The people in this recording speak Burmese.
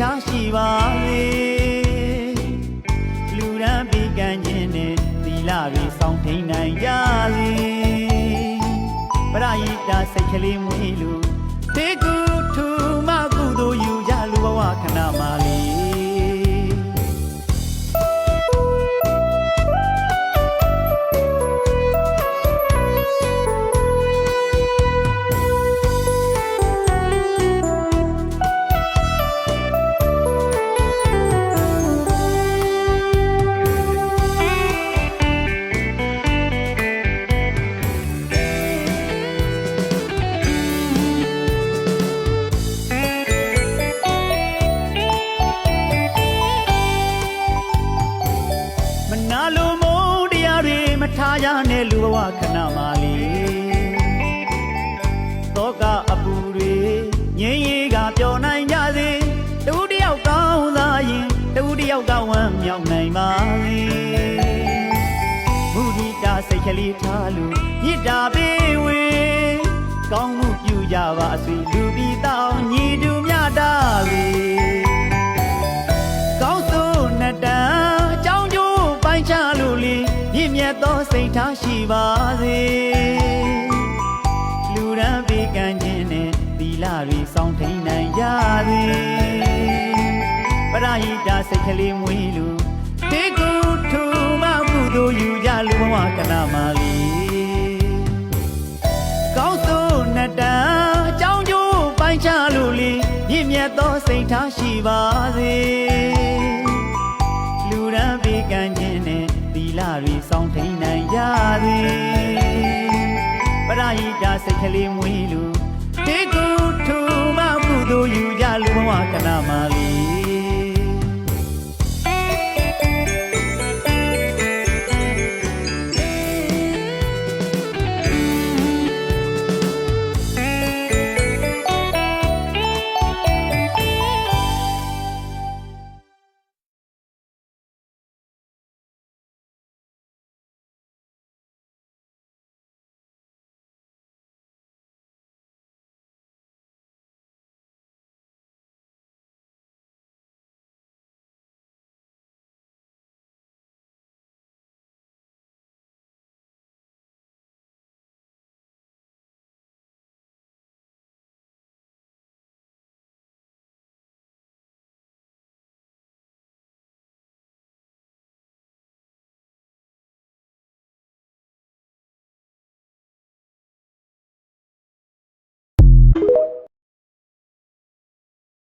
ထားရှိပါစေလူရန်ပြီးကံခြင်းနဲ့သီလတွေဆောင်ထိန်နိုင်ကြစေပရဟိတစိတ်ကလေးမွေးလို့တေကူထူမကုသိုလ်ယူကြလူဘဝခဏမှလေးထားရနဲ့လူဘဝခဏမှလေးတောကအပူတွေငြိမ်းရေးကပျော်နိုင်ကြစေတူတယောက်ကောင်းသားရင်တူတယောက်ကဝမ်းမြောက်နိုင်ပါစေမုဒိတာစိတ်ကလေးထားလို့မေတ္တာပေးဝေကောင်းမှုပြုကြပါစေလူပြီးတောင်းညီတူမြတ်တာစေကောင်းစိုးနှစ်တန်အကြောင်းကျိုးပိုင်းခြားလို့လေမြင့်မြတ်သောစိတ်ထားရှိပါစေလူရန်ပေးကမ်းခြင်းနဲ့သီလတွေဆောင်ထိန်နိုင်ကြစေပရဟိတစိတ်ကလေးမွေးလို့တေကူထူမကုသိုလ်ယူကြလူဘဝကဏမလေးကောင်းစိုးနှစ်တန်အကြောင်းကျိုးပိုင်းခြားလို့လေမြင့်မြတ်သောစိတ်ထားရှိပါစေလူရန်ပေးကမ်းခြင်းနဲ့သီလတွေဆောင်ထိန်နိုင်ကြစေပရဟိတစိတ်ကလေးမွေးလို့